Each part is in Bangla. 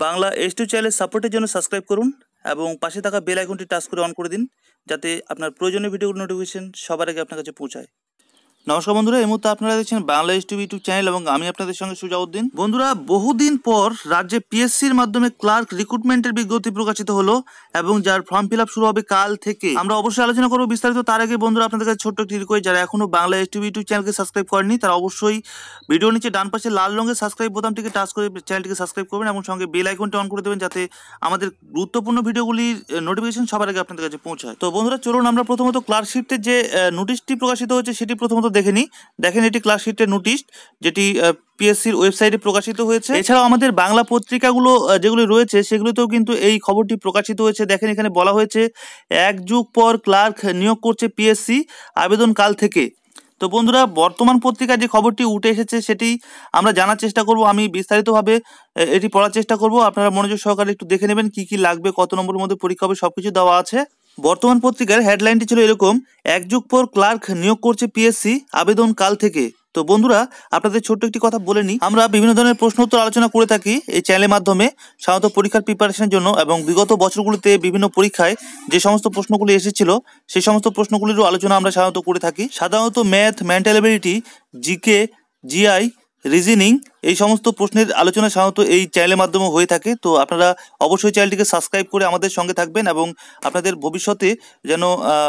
বাংলা H2 চ্যানেল সাপোর্টের জন্য সাবস্ক্রাইব করুন এবং পাশে থাকা বেল আইকনটি টাচ করে অন করে দিন, যাতে আপনার প্রয়োজনীয় ভিডিওগুলোর নোটিফিকেশন সবার আগে আপনার কাছে পৌঁছায়। নমস্কার বন্ধুরা, এই মুহূর্তে আপনারা দেখছেন বাংলা H2 ইউটিউব চ্যানেল এবং আমি আপনাদের সঙ্গে সুজাউদ্দিন। বন্ধুরা, বহুদিন পর রাজ্যে পিএসসির মাধ্যমে ক্লার্ক রিক্রুটমেন্টের বিজ্ঞপ্তি প্রকাশিত হলো এবং যার ফর্ম ফিল আপ শুরু হবে কাল থেকে। আমরা অবশ্যই আলোচনা করবো বিস্তারিত। তার আগে বন্ধুরা, আপনাদের কাছে ছোট্ট একটি রিকোয়েস্ট, যারা এখনো বাংলা H2 ইউটিউব চ্যানেলকে সাবস্ক্রাইব করেনি তারা অবশ্যই ভিডিও নিচে ডান পাশে লাল রঙের সাবস্ক্রাইব বোতামটিকে টাচ করে চ্যানেলটিকে সাবস্ক্রাইব করবেন এবং সঙ্গে বেল আইকনটি অন করে দেবেন, যাতে আমাদের গুরুত্বপূর্ণ ভিডিওগুলির নোটিফিকেশন সবার আগে আপনাদের কাছে পৌঁছায়। তো বন্ধুরা, চলুন আমরা প্রথমত ক্লার্কশিপের যে নোটিশটি প্রকাশিত হয়েছে সেটি প্রথমত দেখে নিই। দেখেন, এটি ক্লার্কশিপের নোটিশ, যেটি পিএসসির ওয়েবসাইটে প্রকাশিত হয়েছে। এছাড়াও আমাদের বাংলা পত্রিকাগুলো যেগুলি রয়েছে সেগুলোতেও কিন্তু এই খবরটি প্রকাশিত হয়েছে। দেখেন, এখানে বলা হয়েছে 1 যুগ পর ক্লার্ক নিয়োগ করছে পিএসসি, আবেদন কাল থেকে। তো বন্ধুরা, বর্তমান পত্রিকায় যে খবরটি উঠে এসেছে সেটি আমরা জানার চেষ্টা করব। আমি বিস্তারিতভাবে এটি পড়ার চেষ্টা করব, আপনারা মনোযোগ সহকারে একটু দেখে নেবেন কি কি লাগবে, কত নম্বরের মধ্যে পরীক্ষা হবে, সবকিছু দেওয়া আছে। বর্তমান পত্রিকার হেডলাইনটি ছিল এরকম: 1 যুগ পর ক্লার্ক নিয়োগ করছে পিএসসি, আবেদন কাল থেকে। তো বন্ধুরা, আপনাদের ছোট্ট একটি কথা বলে নিই, আমরা বিভিন্ন ধরনের প্রশ্ন উত্তর আলোচনা করে থাকি এই চ্যানেলের মাধ্যমে, সাধারণত পরীক্ষার প্রিপারেশনের জন্য, এবং বিগত বছরগুলিতে বিভিন্ন পরীক্ষায় যে সমস্ত প্রশ্নগুলি এসেছিল সেই সমস্ত প্রশ্নগুলিরও আলোচনা আমরা সাধারণত করে থাকি। সাধারণত math, mental ability, GK, GI, reasoning, এই সমস্ত প্রশ্নের আলোচনা সাধারণত এই চ্যানেলের মাধ্যমে হয়ে থাকে। তো আপনারা অবশ্যই চ্যানেলটিকে সাবস্ক্রাইব করে আমাদের সঙ্গে থাকবেন এবং আপনাদের ভবিষ্যতে যেন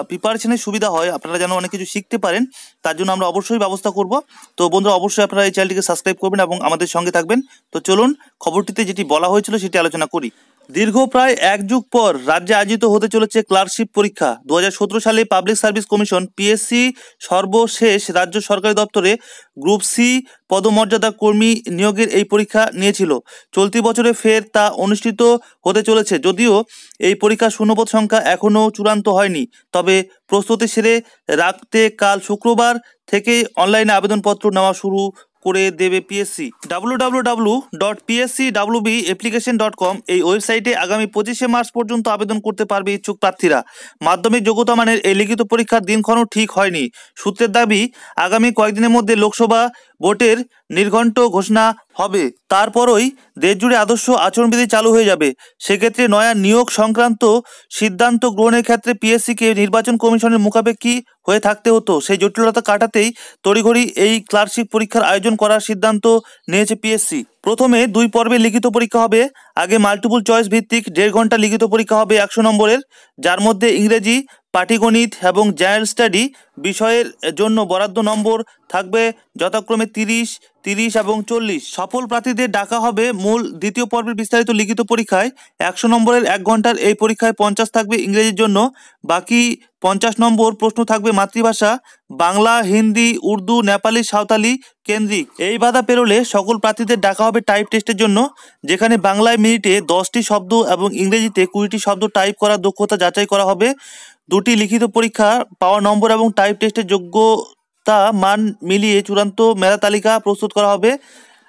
প্রিপারেশনের সুবিধা হয়, আপনারা যেন অনেক কিছু শিখতে পারেন, তার জন্য আমরা অবশ্যই ব্যবস্থা করব। তো বন্ধুরা, অবশ্যই আপনারা এই চ্যানেলটিকে সাবস্ক্রাইব করবেন এবং আমাদের সঙ্গে থাকবেন। তো চলুন খবরটিতে যেটি বলা হয়েছিল সেটি আলোচনা করি। দীর্ঘ প্রায় 1 যুগ পর রাজ্যে আয়োজিত হতে চলেছে ক্লার্কশিপ পরীক্ষা। 2017 সালে পাবলিক সার্ভিস কমিশন পিএসসি সর্বশেষ রাজ্য সরকারি দপ্তরে গ্রুপ সি পদমর্যাদা কর্মী নিয়োগের এই পরীক্ষা নিয়েছিল। চলতি বছরে ফের তা অনুষ্ঠিত হতে চলেছে। যদিও এই পরীক্ষার শূন্যপদ সংখ্যা এখনও চূড়ান্ত হয়নি, তবে প্রস্তুতি সেরে রাখতে কাল শুক্রবার থেকে অনলাইনে আবেদনপত্র নেওয়া শুরু করে দেবে পিএসসি। www.pscwbapplication.com এই ওয়েবসাইটে আগামী 25শে মার্চ পর্যন্ত আবেদন করতে পারবে ইচ্ছুক প্রার্থীরা। মাধ্যমিক যোগ্যতা মানের এই লিখিত পরীক্ষার দিনক্ষণও ঠিক হয়নি। সূত্রের দাবি, আগামী কয়েকদিনের মধ্যে লোকসভা ভোটের নির্ঘণ্ট ঘোষণা হবে, তারপরই দেশজুড়ে আদর্শ আচরণবিধি চালু হয়ে যাবে। সেক্ষেত্রে নয়া নিয়োগ সংক্রান্ত সিদ্ধান্ত গ্রহণের ক্ষেত্রে পিএসসিকে নির্বাচন কমিশনের মুখাপেক্ষী হয়ে থাকতে হতো। সেই জটিলতা কাটাতেই তড়িঘড়ি এই ক্লার্কশিপ পরীক্ষার আয়োজন করার সিদ্ধান্ত নিয়েছে পিএসসি। প্রথমে 2 পর্বের লিখিত পরীক্ষা হবে। আগে মাল্টিপল চয়েস ভিত্তিক 1.5 ঘন্টা লিখিত পরীক্ষা হবে 100 নম্বরের, যার মধ্যে ইংরেজি, পাটিগণিত এবং জেনারেল স্টাডি বিষয়ের জন্য বরাদ্দ নম্বর থাকবে যথাক্রমে 30, 30 এবং 40। সফল প্রার্থীদের ডাকা হবে মূল দ্বিতীয় পর্বের বিস্তারিত লিখিত পরীক্ষায়। 100 নম্বরের 1 ঘন্টার এই পরীক্ষায় 50 থাকবে ইংরেজির জন্য, বাকি 50 নম্বর প্রশ্ন থাকবে মাতৃভাষা, বাংলা, হিন্দি, উর্দু, নেপালি, সাঁওতালি কেন্দ্রিক। এই বাধা পেরোলে সকল প্রার্থীদের ডাকা হবে টাইপ টেস্টের জন্য, যেখানে বাংলায় মিনিটে 10টি শব্দ এবং ইংরেজিতে 20টি শব্দ টাইপ করার দক্ষতা যাচাই করা হবে। 2টি লিখিত পরীক্ষা পাওয়া নম্বর এবং টাইপ টেস্টের যোগ্যতা মান মিলিয়ে চূড়ান্ত মেধা তালিকা প্রস্তুত করা হবে।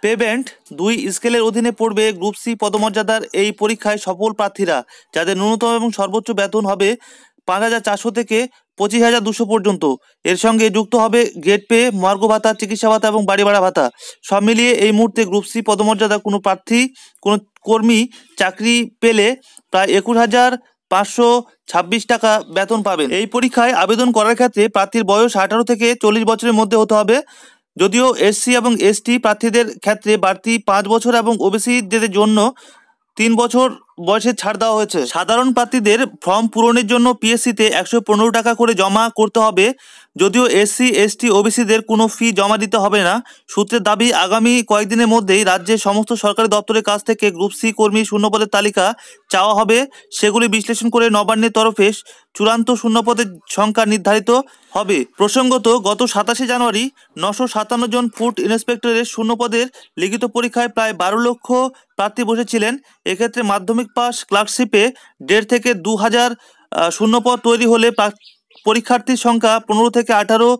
পেমেন্ট 2 স্কেলের অধীনে পড়বে গ্রুপ সি পদমর্যাদার এই পরীক্ষায় সফল প্রার্থীরা, যাদের ন্যূনতম এবং সর্বোচ্চ বেতন হবে 5,400 থেকে 25,200 পর্যন্ত। এর সঙ্গে যুক্ত হবে গেট পে, মর্গ ভাতা, চিকিৎসা ভাতা এবং বাড়ি ভাড়া ভাতা। সব মিলিয়ে এই মুহূর্তে গ্রুপ সি পদমর্যাদা কোনো প্রার্থী, কোনো কর্মী চাকরি পেলে প্রায় 21,526 টাকা বেতন পাবেন। এই পরীক্ষায় আবেদন করার ক্ষেত্রে প্রার্থীর বয়স 18 থেকে 40 বছরের মধ্যে হতে হবে। যদিও এসসি এবং এসটি প্রার্থীদের ক্ষেত্রে বাড়তি 5 বছর এবং ওবিসিদের জন্য 3 বছর বয়সে ছাড় দেওয়া হয়েছে। সাধারণ প্রার্থীদের ফর্ম পূরণের জন্য পিএসসিতে 115 টাকা করে জমা করতে হবে। যদিও এসসি, এসটি, ওবিসিদের কোনো ফি জমা দিতে হবে না। সূত্রের দাবি, আগামী কয়েকদিনের মধ্যেই রাজ্যের সমস্ত সরকারি দপ্তরের কাছ থেকে গ্রুপ সি কর্মী শূন্যপদের তালিকা চাওয়া হবে। সেগুলি বিশ্লেষণ করে নবান্নের তরফে চূড়ান্ত শূন্যপদের সংখ্যা নির্ধারিত হবে। প্রসঙ্গত, গত 27শে জানুয়ারি 957 জন ফুড ইন্সপেক্টরের শূন্যপদের লিখিত পরীক্ষায় প্রায় 12 লক্ষ প্রার্থী বসেছিলেন। এক্ষেত্রে মাধ্যমিক পাস ক্লার্কশিপে 1.5 থেকে 2,000 শূন্যপদ তৈরি হলে পরীক্ষার্থীর সংখ্যা 15 থেকে 18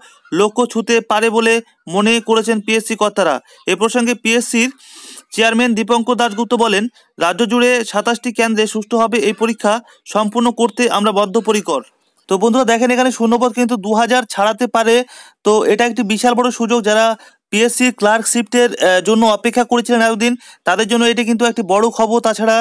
লক্ষ ছুঁতে পারে বলে মনে করেছেন পিএসসি কর্তারা। এ প্রসঙ্গে পিএসসির চেয়ারম্যান দীপঙ্কর দাশগুপ্ত বলেন, রাজ্য জুড়ে 27টি কেন্দ্রে সুষ্ঠুভাবে এই পরীক্ষা সম্পূর্ণ করতে আমরা বদ্ধপরিকর। তো বন্ধুরা, দেখেন এখানে শূন্যপদ কিন্তু 2000 ছাড়াতে পারে। তো এটা একটি বিশাল বড় সুযোগ, যারা পিএসসি ক্লার্কশিপের জন্য অপেক্ষা করেছিলেন এতদিন, তাদের জন্য এটি কিন্তু একটি বড় খবর। তাছাড়া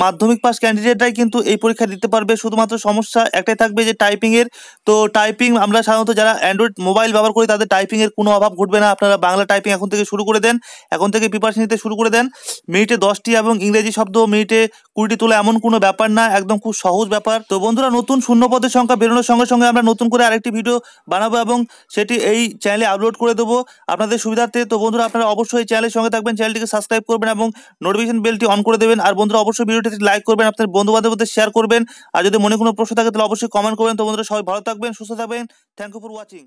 মাধ্যমিক পাস ক্যান্ডিডেটরাই কিন্তু এই পরীক্ষা দিতে পারবে। শুধুমাত্র সমস্যা একটাই থাকবে যে টাইপিংয়ের। তো টাইপিং আমরা সাধারণত যারা অ্যান্ড্রয়েড মোবাইল ব্যবহার করি তাদের টাইপিংয়ের কোনো অভাব ঘটবে না। আপনারা বাংলা টাইপিং এখন থেকে শুরু করে দেন, এখন থেকে প্রিপারেশন নিতে শুরু করে দেন। মিনিটে 10টি এবং ইংরেজি শব্দ মিনিটে 20টি তোলা এমন কোনো ব্যাপার না, একদম খুব সহজ ব্যাপার। তো বন্ধুরা, নতুন শূন্যপদের সংখ্যা বেরোনোর সঙ্গে সঙ্গে আমরা নতুন করে আরেকটি ভিডিও বানাবো এবং সেটি এই চ্যানেলে আপলোড করে দেবো আপনাদের সুবিধার্থে। তো বন্ধুরা, আপনারা অবশ্যই এই চ্যানেলের সঙ্গে থাকবেন, চ্যানেলটিকে সাবস্ক্রাইব করবেন এবং নোটিফিকেশন বেলটি অন করে দেবেন। আর বন্ধুরা, অবশ্যই ভিডিওটি লাইক করবেন, আপনার বন্ধু বান্ধবদের শেয়ার করবেন। আর যদি মনে কোনো প্রশ্ন থাকে তাহলে অবশ্যই কমেন্ট করবেন। তো বন্ধুরা, সবাই ভালো থাকবেন, সুস্থ থাকবেন। Thank you for watching.